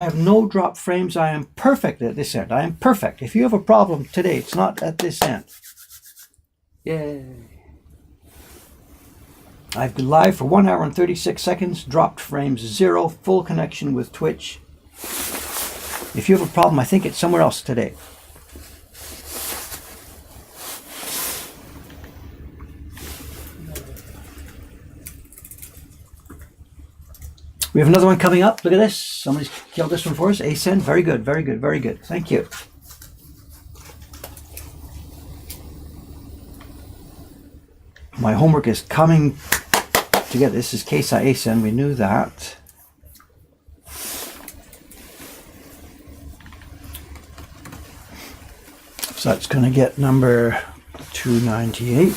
I have no drop frames. I am perfect at this end. I am perfect. If you have a problem today, it's not at this end. Yay. I've been live for 1 hour and 36 seconds, dropped frames 0, full connection with Twitch. If you have a problem, I think it's somewhere else today. We have another one coming up. Look at this. Somebody's killed this one for us. Ascend. Very good, very good, very good. Thank you. My homework is coming together. This is Kesa Ascend. We knew that. So that's going to get number 298.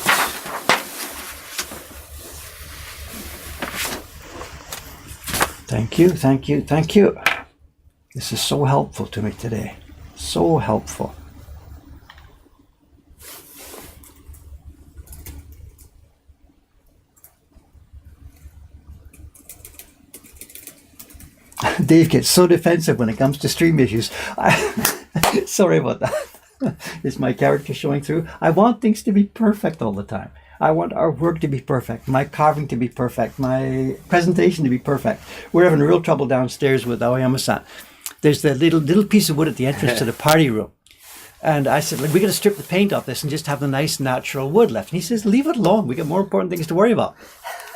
Thank you, thank you, thank you. This is so helpful to me today. So helpful. Dave gets so defensive when it comes to stream issues. Sorry about that. Is my character showing through? I want things to be perfect all the time. I want our work to be perfect, my carving to be perfect, my presentation to be perfect. We're having real trouble downstairs with Aoyama-san. There's the little piece of wood at the entrance to the party room. And I said, we got to strip the paint off this and just have the nice natural wood left. And he says, leave it alone. We got more important things to worry about.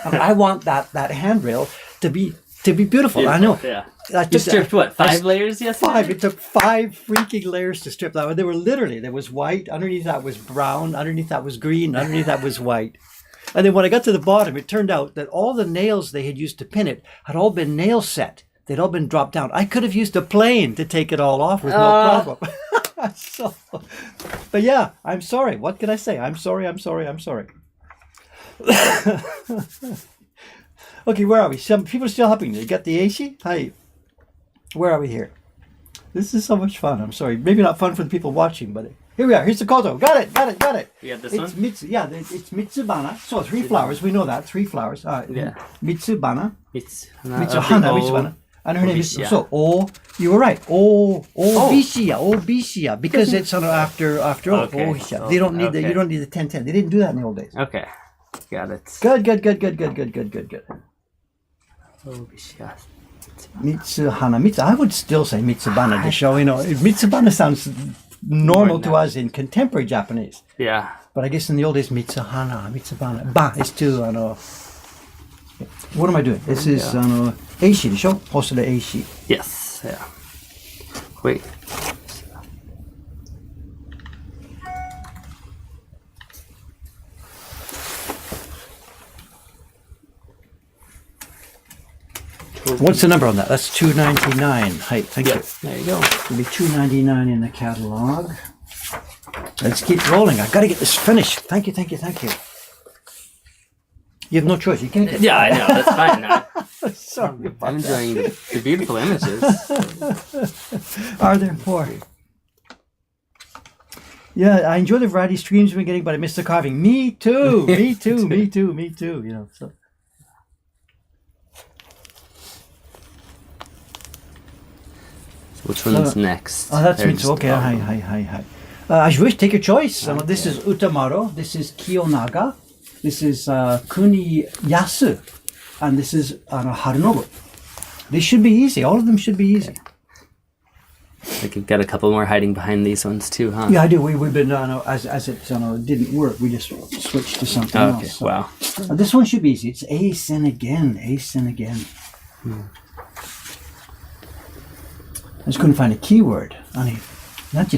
And I want that handrail to be beautiful. I know. Yeah. You stripped what, 5 layers yesterday? 5. It took 5 freaking layers to strip that one. They were literally, there was white, underneath that was brown, underneath that was green, underneath that was white. And then when I got to the bottom, it turned out that all the nails they had used to pin it had all been nail set. They'd all been dropped down. I could have used a plane to take it all off with no problem. But yeah, I'm sorry. What can I say? I'm sorry. Okay, where are we? Some people are still helping me. You got the AC? Hi. Where are we here? This is so much fun. I'm sorry. Maybe not fun for the people watching, but here we are. Here's the koto. Got it. You have this it's one? It's Mitsubana. So 3 flowers. We know that. 3 flowers. Yeah. Mitsubana. Mitsuhana. Mitsubana. And her name is Obishia. You were right. Obishia, because it's after Okay, Obishia. so- They don't need okay. you don't need the 1010. They didn't do that in the old days. Okay. Got it. Good. Obishia. Mitsuhana. I would still say Mitsubana to show, Mitsubana sounds normal to us in contemporary Japanese. Yeah. But I guess in the old days, Mitsubana. Ba is too, what am I doing? This is, Eishi でしょ? Also the Eishi. Yes. Yeah. Wait. What's the number on that? That's 299. Hi, thank you. There you go. It'll be 299 in the catalog. Let's keep rolling. I got to get this finished. Thank you. You have no choice. You can't get Yeah, I know. That's fine. Sorry about I'm that. enjoying the beautiful images. Are there more? Yeah, I enjoy the variety of streams we're getting, but I miss the carving. Me too. Me too. So. Which one's next? Oh, that's They're Mitsu. just- Okay, hi. I wish, take your choice. This is Utamaro. This is Kiyonaga. This is Kuniyasu. And this is Harunobu. These should be easy. All of them should be easy. Like you've got a couple more hiding behind these ones too, huh? Yeah, I do. We've been, as it didn't work, we just switched to something Okay. else. So. Wow. This one should be easy. It's Asen again. I just couldn't find a keyword. It's what do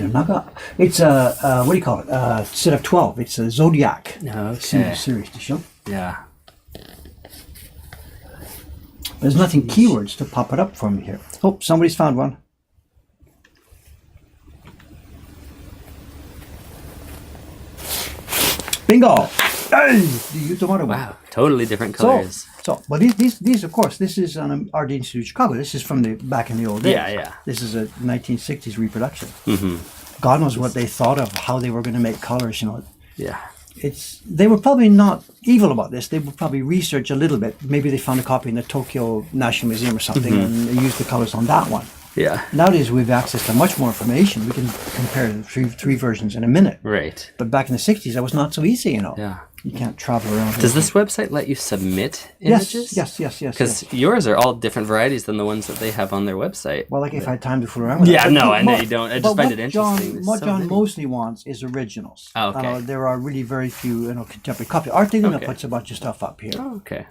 you call it? Set of 12. It's a zodiac Okay. series to show. Yeah. There's nothing keywords to pop it up for me here. Oh, somebody's found one. Bingo! Hey, the Utamaro one. Wow. Totally different colors. But these of course, this is on Art Institute Chicago. This is from the back in the old days. Yeah. This is a 1960s reproduction. Mm-hmm. God knows what they thought of how they were going to make colors. Yeah. They were probably not evil about this. They would probably research a little bit. Maybe they found a copy in the Tokyo National Museum or something, and they used the colors on that one. Yeah. Nowadays we've access to much more information. We can compare the three versions in a minute. Right. But back in the 60s, that was not so easy, you know. Yeah. You can't travel around. Does this website let you submit images? Yes. Because yours are all different varieties than the ones that they have on their website. Well, like if I had time to fool around with Yeah, it. no, I know you don't. I just but find what it interesting. What John mostly wants is originals. Oh, okay. There are really very few, contemporary copies. Artelino Okay. puts a bunch of stuff up here. Oh, okay.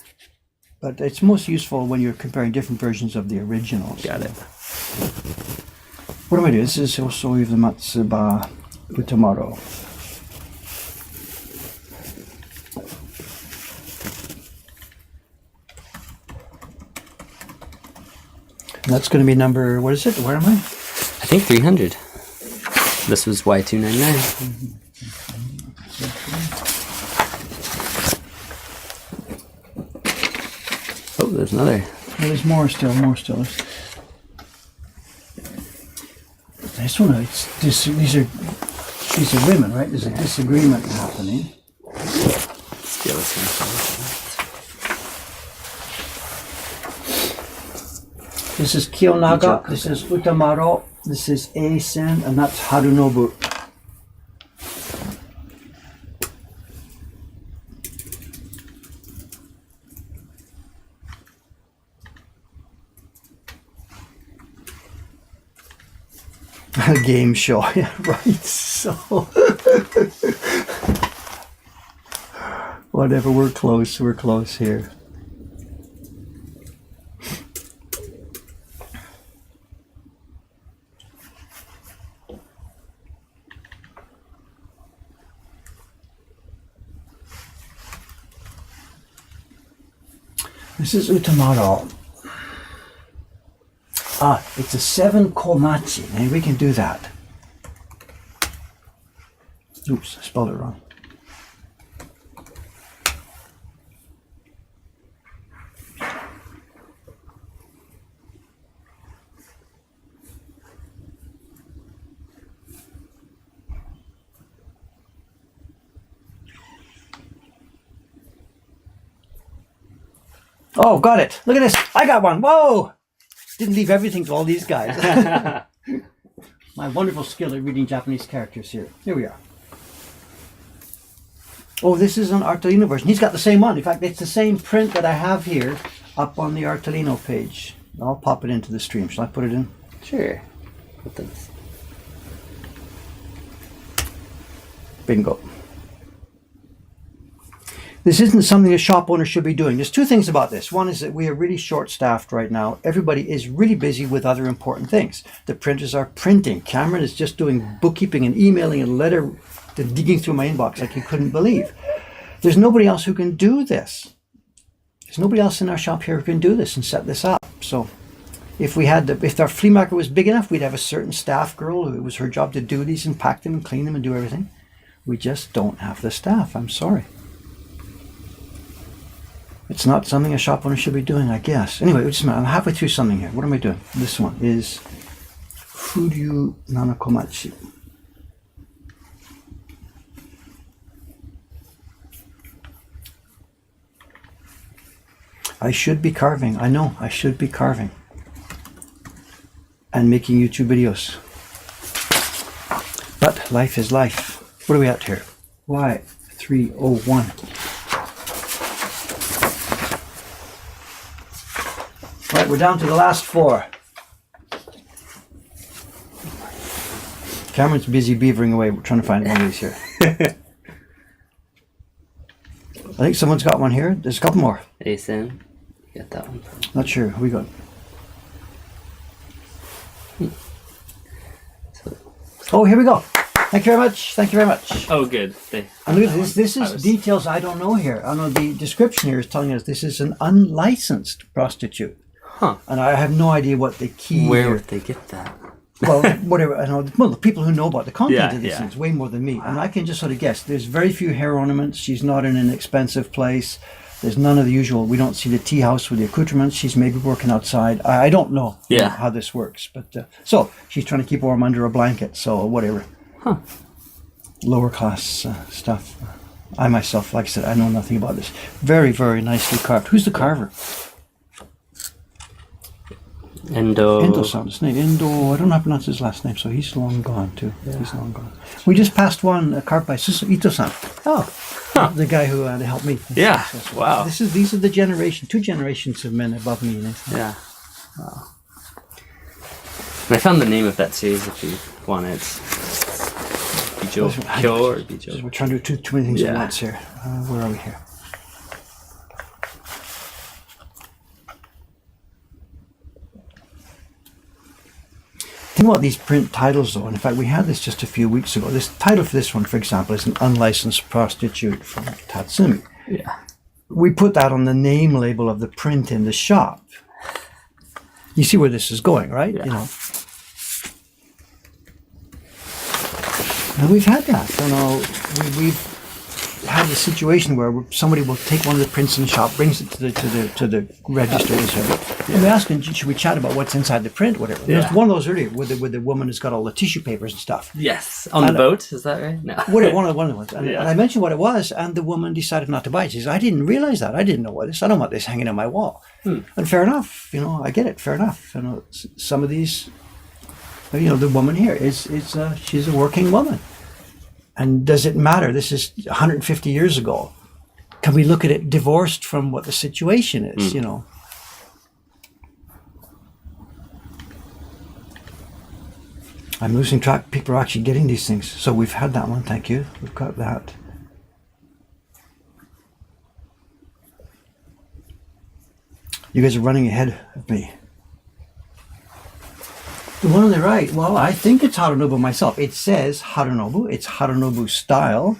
But it's most useful when you're comparing different versions of the originals. Got it. What do I do? This is also the Matsuba Utamaro. And that's going to be number, what is it? Where am I? I think 300. This was Y299. Oh, there's another. Oh, there's more still. This one, these are women, right? There's a disagreement happening. Steal this one. This is Kiyonaga, this is Utamaro, this is Eisen, and that's Harunobu. A game show, yeah, right, so... Whatever, we're close here. This is Utamaro. It's a 7 komachi. Maybe we can do that. Oops, I spelled it wrong. Oh, got it. Look at this. I got one. Whoa! Didn't leave everything to all these guys. My wonderful skill at reading Japanese characters here. Here we are. Oh, this is an Artelino version. He's got the same one. In fact, it's the same print that I have here up on the Artelino page. I'll pop it into the stream. Shall I put it in? Sure. Put this. Bingo. This isn't something a shop owner should be doing. There's two things about this. One is that we are really short-staffed right now. Everybody is really busy with other important things. The printers are printing. Cameron is just doing bookkeeping and emailing and digging through my inbox like you couldn't believe. There's nobody else who can do this. There's nobody else in our shop here who can do this and set this up. So if our flea market was big enough, we'd have a certain staff girl who it was her job to do these and pack them and clean them and do everything. We just don't have the staff. I'm sorry. It's not something a shop owner should be doing, I guess. Anyway, just a minute. I'm halfway through something here. What am I doing? This one is Furyu Nanakomachi. I should be carving. I know, I should be carving. And making YouTube videos. But life is life. What are we at here? Y301. Right, we're down to the last 4. Cameron's busy beavering away. We're trying to find one of these here. I think someone's got one here. There's a couple more. Asen, you got that one. Not sure. Who we got? Oh, here we go. Thank you very much. Thank you very much. Oh, good. And look at this. This is details I don't know here. I know the description here is telling us this is an unlicensed prostitute. Huh. And I have no idea what the key Where here. would they get that? Well, whatever. I know. Well, the people who know about the content Yeah, of these yeah. things way more than me. And I can just sort of guess. There's very few hair ornaments. She's not in an expensive place. There's none of the usual. We don't see the tea house with the accoutrements. She's maybe working outside. I don't know, Yeah. how this works. But so she's trying to keep warm under a blanket. So whatever. Huh. Lower class stuff. I myself, like I said, I know nothing about this. Very, very nicely carved. Who's the carver? Endo-san, his name. Endo, I don't know how to pronounce his last name, so he's long gone too. Yeah. He's long gone. We just passed one carved by Susu Ito-san. Oh. The guy who helped me. Yeah. Wow. These are the two generations of men above me. Yeah. Wow. And I found the name of that series if you want it. It's Bijo Kyo or Bijo. We're trying to do too many things at once here. Where are we here? Think about these print titles though, and in fact we had this just a few weeks ago. This title for this one, for example, is An Unlicensed Prostitute from Tatsumi. Yeah. We put that on the name label of the print in the shop. You see where this is going, right? Yeah. You know. And we've had that. You know, we've had a situation where somebody will take one of the prints in the shop, brings it to the register, and we ask them, should we chat about what's inside the print, whatever. Yeah. There's one of those earlier with the woman who's got all the tissue papers and stuff. Yes, on the boat, is that right? No. One of the ones. And I mentioned what it was, and the woman decided not to buy it. She says, I didn't realize that. I didn't know what this. I don't want this hanging on my wall. And fair enough. You know, I get it. Fair enough. You know, some of these, you know, the woman here is she's a working woman. And does it matter? This is 150 years ago. Can we look at it divorced from what the situation is, you know? I'm losing track. People are actually getting these things. So we've had that one. Thank you. We've got that. You guys are running ahead of me. The one on the right, well, I think it's Harunobu myself. It says Harunobu. It's Harunobu style.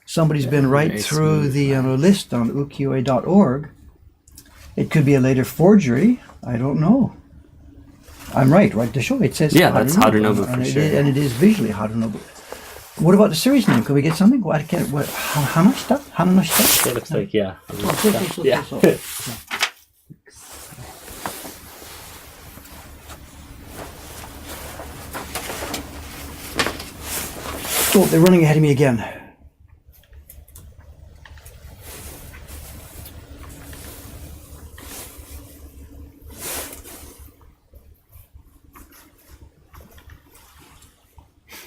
Somebody's been right through the list on ukiyo-e.org. It could be a later forgery. I don't know. I'm right to show. It says Harunobu. That's Harunobu for sure. And it is visually Harunobu. What about the series name? Could we get something? Hanashita? Hanashita? It looks like, yeah. Oh, they're running ahead of me again.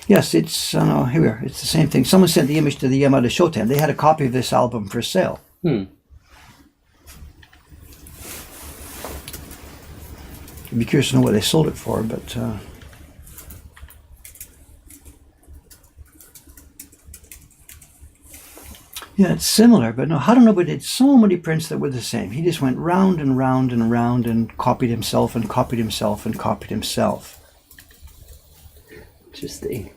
Yes, it's, here we are. It's the same thing. Someone sent the image to the Yamada Shoten. They had a copy of this album for sale. I'd be curious to know what they sold it for, but... Yeah, it's similar, but no, Harunobu did so many prints that were the same. He just went round and round and round and copied himself and copied himself and copied himself. Interesting.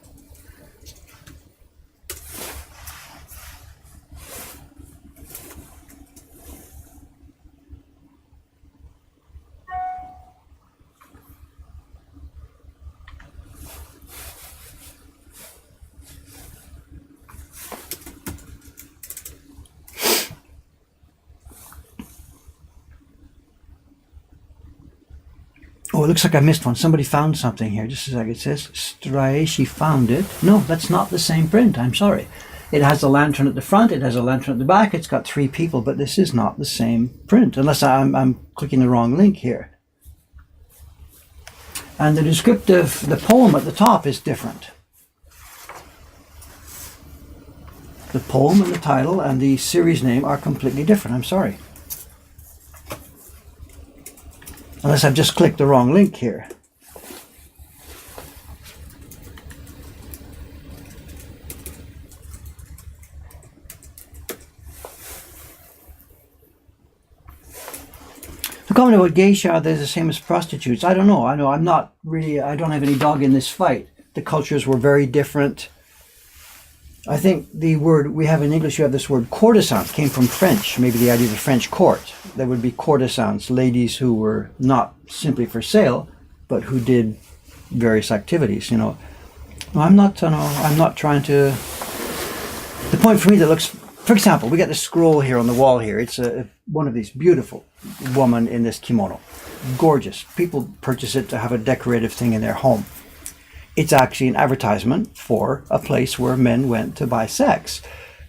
Oh, it looks like I missed one. Somebody found something here. Just a second. It says, Straishi found it. No, that's not the same print. I'm sorry. It has a lantern at the front. It has a lantern at the back. It's got 3 people, but this is not the same print, unless I'm clicking the wrong link here. And the descriptive, the poem at the top is different. The poem and the title and the series name are completely different. I'm sorry. Unless I've just clicked the wrong link here. The comment about geisha, they're the same as prostitutes. I don't know. I don't have any dog in this fight. The cultures were very different. I think the word we have in English, you have this word courtesans, came from French, maybe the idea of the French court. There would be courtesans, ladies who were not simply for sale, but who did various activities, you know. I'm not trying to... The point for me that looks... For example, we got the scroll here on the wall here. It's one of these beautiful woman in this kimono. Gorgeous. People purchase it to have a decorative thing in their home. It's actually an advertisement for a place where men went to buy sex.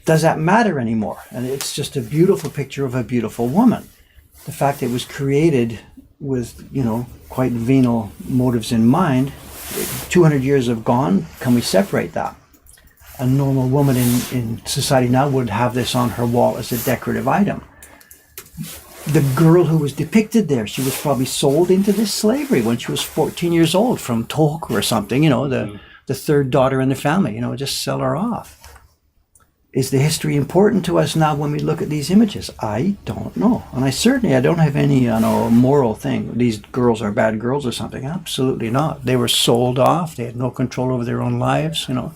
Does that matter anymore? And it's just a beautiful picture of a beautiful woman. The fact that it was created with, quite venal motives in mind. 200 years have gone. Can we separate that? A normal woman in society now would have this on her wall as a decorative item. The girl who was depicted there, she was probably sold into this slavery when she was 14 years old from Tohoku or something, the third daughter in the family, just sell her off. Is the history important to us now when we look at these images? I don't know. And I don't have any moral thing. These girls are bad girls or something. Absolutely not. They were sold off. They had no control over their own lives, In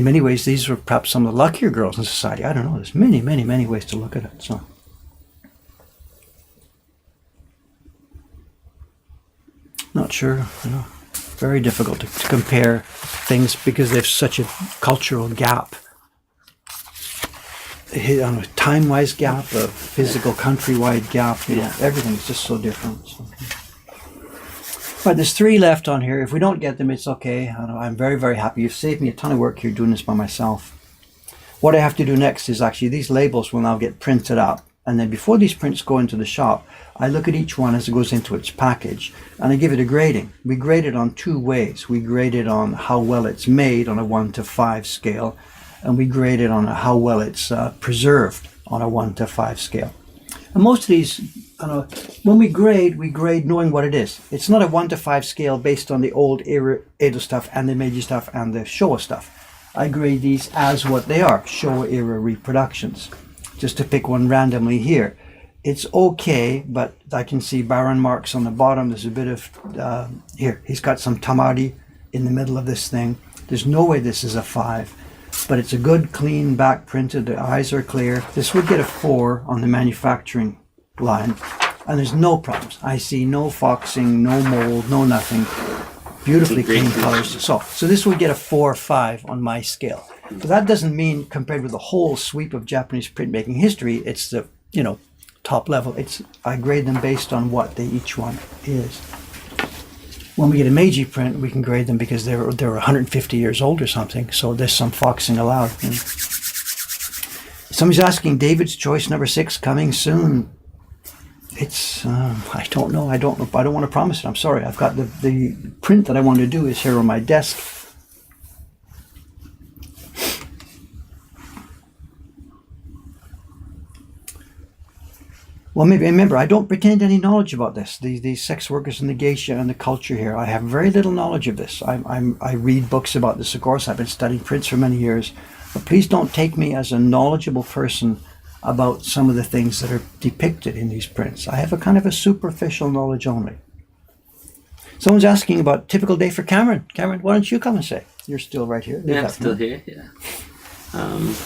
many ways, these were perhaps some of the luckier girls in society. I don't know. There's many, many, many ways to look at it. So, not sure. Very difficult to compare things because there's such a cultural gap. On a time-wise gap, a physical countrywide gap, everything's just so different. So. But there's 3 left on here. If we don't get them, it's okay. I'm very, very happy. You've saved me a ton of work here doing this by myself. What I have to do next is actually these labels will now get printed up. And then before these prints go into the shop, I look at each one as it goes into its package and I give it a grading. We grade it on 2 ways. We grade it on how well it's made on a 1 to 5 scale. And we grade it on how well it's preserved on a 1 to 5 scale. And most of these, when we grade knowing what it is. It's not a 1 to 5 scale based on the old Edo stuff and the Meiji stuff and the Showa stuff. I grade these as what they are, Showa era reproductions. Just to pick one randomly here. It's okay, but I can see barren marks on the bottom. There's a bit of, here, he's got some tamari in the middle of this thing. There's no way this is a 5. But it's a good, clean, back printed. The eyes are clear. This would get a 4 on the manufacturing line. And there's no problems. I see no foxing, no mold, no nothing. Beautifully clean colors. So this would get a 4 or 5 on my scale. But that doesn't mean, compared with the whole sweep of Japanese printmaking history, it's the, top level. I grade them based on what each one is. When we get a Meiji print, we can grade them because they're 150 years old or something. So there's some foxing allowed. Somebody's asking, David's Choice number 6 coming soon. It's I don't know. I don't want to promise it. I'm sorry. I've got the print that I want to do is here on my desk. Well, maybe remember, I don't pretend any knowledge about this. These sex workers and the geisha and the culture here. I have very little knowledge of this. I read books about this, of course. I've been studying prints for many years. But please don't take me as a knowledgeable person about some of the things that are depicted in these prints. I have a kind of a superficial knowledge only. Someone's asking about typical day for Cameron. Cameron, why don't you come and say? You're still right here. Yeah, I'm still here, yeah.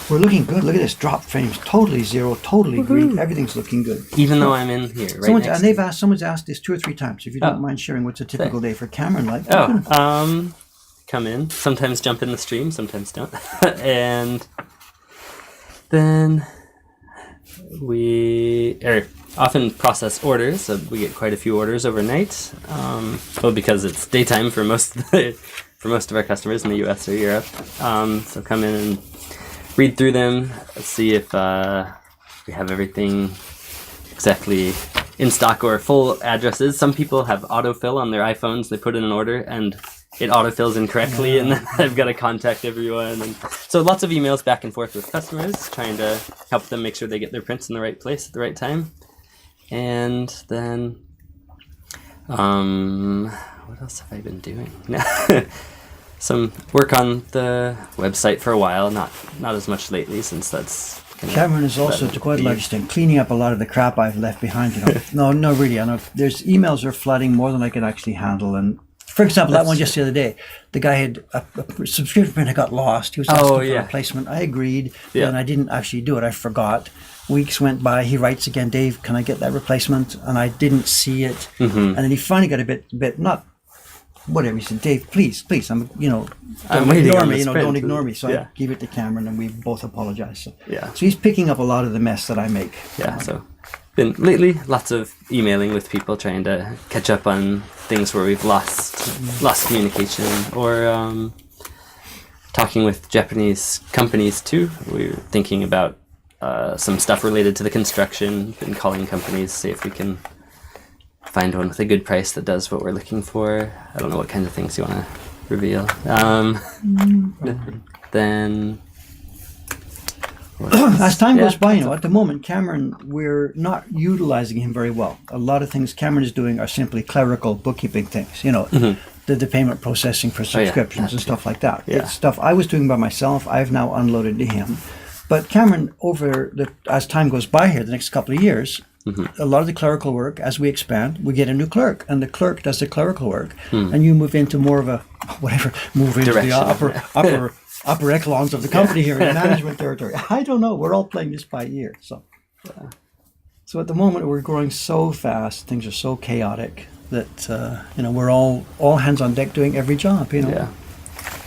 We're looking good. Look at this. Drop frames, totally zero, totally green. Everything's looking good. Even though I'm in here, right? Someone's asked this 2 or 3 times. If you don't mind sharing, what's a typical day for Cameron like? Come in. Sometimes jump in the stream. Sometimes don't. And then we often process orders. So we get quite a few orders overnight. Because it's daytime for most of our customers in the U.S. or Europe. So come in and read through them, see if we have everything exactly in stock or full addresses. Some people have autofill on their iPhones. They put in an order and it autofills incorrectly, and then I've got to contact everyone. And so lots of emails back and forth with customers, trying to help them make sure they get their prints in the right place at the right time. And then, what else have I been doing? Some work on the website for a while, not as much lately, since that's Cameron is also, to quite a large extent, cleaning up a lot of the crap I've left behind. No, really. I know there's emails are flooding more than I can actually handle. And for example, that one just the other day, the guy had a subscription print that got lost. He was asking for a replacement. I agreed, and I didn't actually do it. I forgot. Weeks went by. He writes again, Dave, can I get that replacement? And I didn't see it. Mm-hmm. And then he finally got a bit not. Whatever, he said, Dave, please, I'm waiting on me, don't ignore me. So I gave it to Cameron, and we both apologize. So he's picking up a lot of the mess that I make. So been lately lots of emailing with people, trying to catch up on things where we've lost communication, or talking with Japanese companies too. We're thinking about some stuff related to the construction. Been calling companies, see if we can find one with a good price that does what we're looking for. I don't know what kind of things you want to reveal. Then As time goes Yeah, by, at the moment, Cameron, we're not utilizing him very well. A lot of things Cameron is doing are simply clerical bookkeeping things, the payment processing for subscriptions and stuff like that. Yeah. It's stuff I was doing by myself. I've now unloaded to him. But Cameron, as time goes by here, the next couple of years, a lot of the clerical work, as we expand, we get a new clerk, and the clerk does the clerical work, and you move into more of into Direction. the upper echelons of the company here in management territory. I don't know. We're all playing this by ear. So at the moment, we're growing so fast. Things are so chaotic that, we're all hands on deck doing every job, Yeah.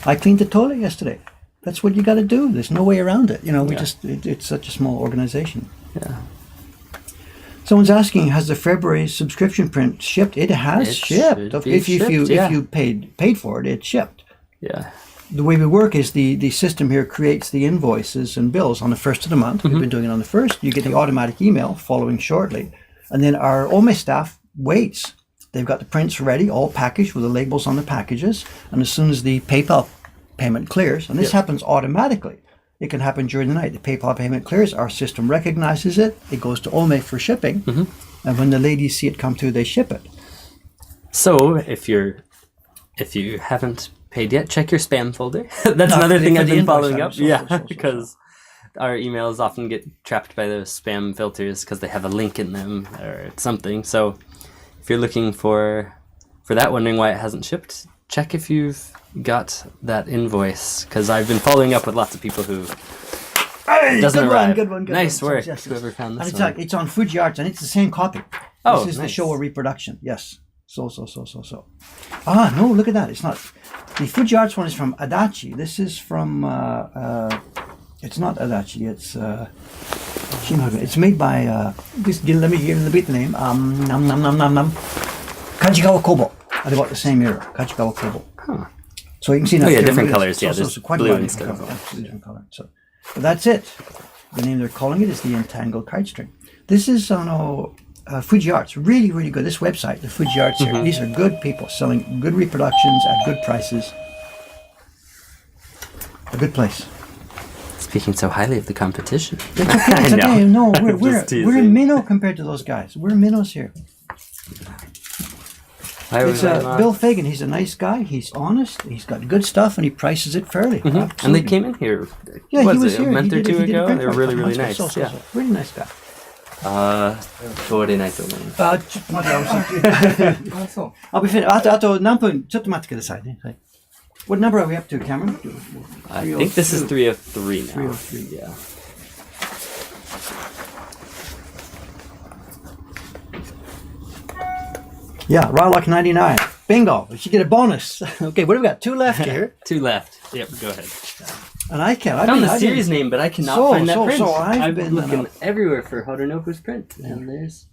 I cleaned the toilet yesterday. That's what you got to do. There's no way around it. It's such a small organization. Yeah. Someone's asking, has the February subscription print shipped? It has It shipped. should be If you shipped, paid for it, it shipped. Yeah. The way we work is the system here creates the invoices and bills on the first of the month. We've been doing it on the first. You get the automatic email following shortly. And then our OME staff waits. They've got the prints ready, all packaged with the labels on the packages. And as soon as the PayPal payment clears, and this happens automatically, it can happen during the night. The PayPal payment clears, our system recognizes it, it goes to OME for shipping, and when the ladies see it come through, they ship it. So if you haven't paid yet, check your spam folder. That's another thing I've been following up. Because our emails often get trapped by those spam filters because they have a link in them or something. So if you're looking for that, wondering why it hasn't shipped, check if you've got that invoice, because I've been following up with lots of people who doesn't arrive. Good one. Nice work, Yes. whoever found And this one. it's on Fuji Arts, and it's the same copy. Oh, This is the nice. Showa reproduction. Yes. So. Ah, no, look at that. It's not. The Fuji Arts one is from Adachi. This is from. It's not Adachi. It's. It's made by. Let me repeat the name. Kajigawa Kobo. At about the same era. Kajigawa Kobo. Huh. So you can see now. Different colors. Yeah, there's quite blue a lot of instead different of colors. Absolutely different color. So that's it. The name they're calling it is the Entangled Kite String. This is on Fuji Arts. Really, really good. This website, the Fuji Arts here. These are good people selling good reproductions at good prices. A good place. Speaking so highly of the competition. It's okay. It's okay. No, we're Just teasing. minnow compared to those guys. We're minnows here. It's Bill Fagan. He's a nice guy. He's honest. He's got good stuff, and he prices it fairly. And they came in here. Yeah, he was was it, here. a month He or did- two he did a ago. print They're run really, a really couple months nice. ago. Yeah. Really nice guy. 通れないと思います。I'll be finished. あと何分ちょっと待ってくださいね。はい。What number are we up to, Cameron? I think this is 303 now. 303. Yeah. Yeah, Rylock 99. Bingo. We should get a bonus. Okay, what do we got? 2 left here. 2 left. Yep, go ahead. And I can't. I found the series name, but I cannot find that print. So I've I've been been looking everywhere for Harunoku's print, and there's...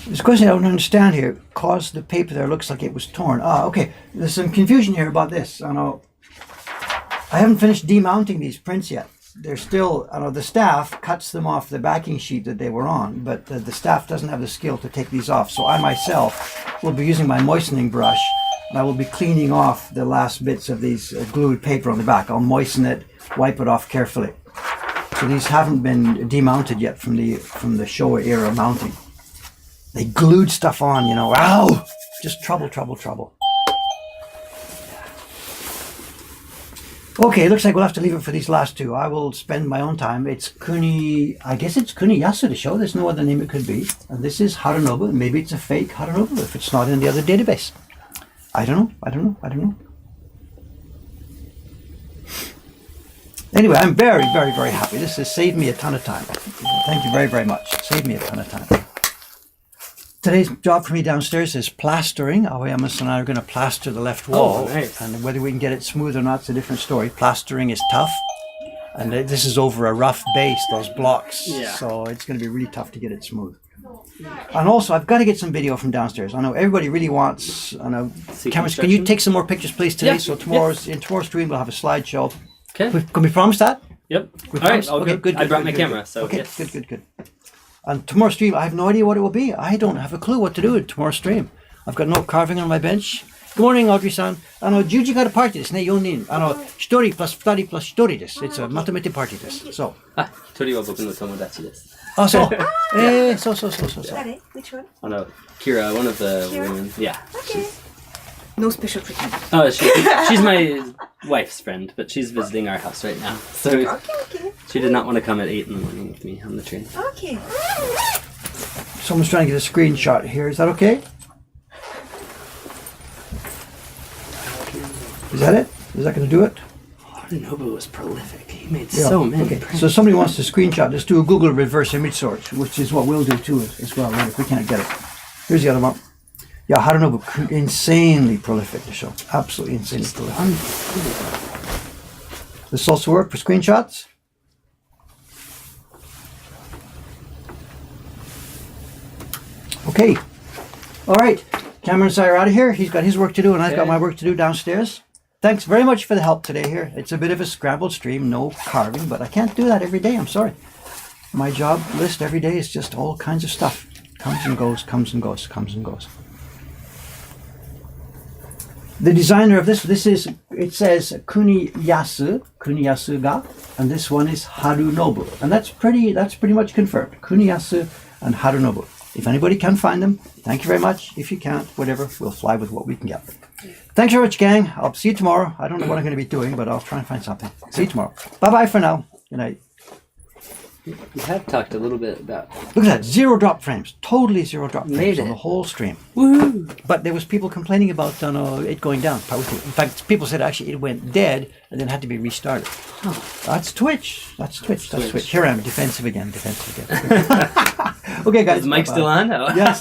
There's a question I don't understand here. Caused the paper there looks like it was torn. Ah, okay. There's some confusion here about this. I haven't finished demounting these prints yet. They're still, the staff cuts them off the backing sheet that they were on, but the staff doesn't have the skill to take these off. So I myself will be using my moistening brush, and I will be cleaning off the last bits of these glued paper on the back. I'll moisten it, wipe it off carefully. So these haven't been demounted yet from the Showa era mounting. They glued stuff on, Ow! Just trouble. Okay, looks like we'll have to leave it for these last 2. I will spend my own time. It's I guess it's Kuniyasu to show. There's no other name it could be. And this is Harunobu. Maybe it's a fake Harunobu if it's not in the other database. I don't know. Anyway, I'm very, very, very happy. This has saved me a ton of time. Thank you very, very much. Saved me a ton of time. Today's job for me downstairs is plastering. Aoyama and I are going to plaster the left wall. Nice. And whether we can get it smooth or not is a different story. Plastering is tough. And this is over a rough base, those blocks. Yeah. So it's going to be really tough to get it smooth. And also, I've got to get some video from downstairs. I know everybody really wants... See Cameras, can you construction? take some more pictures, please, today? Yeah, So in tomorrow's stream, we'll have a slideshow. Okay. Can we promise that? Yep. We All right, promise? all Okay, good. I brought my camera, so okay, yes. good. On tomorrow's stream, I have no idea what it will be. I don't have a clue what to do in tomorrow's stream. I've got no carving on my bench. Good morning, Audrey-san. 10時からパーティーですね、4人。1人プラス2人プラス1人です。まとめてパーティーです。そう。あ、一人は僕の友達です。あ、そう。そう。誰? Which one? Kira, one of the Kira? women. Yeah. Okay. No special treatment. Oh, she's my wife's friend, but she's visiting our house right now. So Okay. she did not want to come at 8 in the morning with me on the train. Okay. Someone's trying to get a screenshot here. Is that okay? Is that it? Is that going to do it? Harunobu was prolific. He made so many. Okay. prints. So somebody wants to screenshot. Just do a Google reverse image search, which is what we'll do too as well. Right, if we can't get it. Here's the other one. Yeah, Harunobu, insanely prolific to show. Absolutely insanely prolific. Unbelievable. This also work for screenshots? Okay. All right. Cameron and I are out of here. He's got his work to do, and I've got my work to do downstairs. Thanks very much for the help today here. It's a bit of a scrambled stream, no carving, but I can't do that every day. I'm sorry. My job list every day is just all kinds of stuff. Comes and goes, comes and goes, comes and goes. The designer of this is, it says Kuniyasu ga, and this one is Harunobu. And that's pretty much confirmed. Kuniyasu and Harunobu. If anybody can find them, thank you very much. If you can't, whatever, we'll fly with what we can get. Thanks very much, gang. I'll see you tomorrow. I don't know what I'm going to be doing, but I'll try and find something. See you tomorrow. Bye-bye for now. Good night. We have talked a little bit about. Look at that, 0 drop frames. Totally 0 drop frames Made on it. the whole stream. Woohoo! But there was people complaining about it going down. In fact, people said actually it went dead and then had to be restarted. Oh. That's Twitch. That's Twitch. Twitch. Here I am, defensive again. Okay, guys. Is the mic bye-bye. still on? Oh. Yes.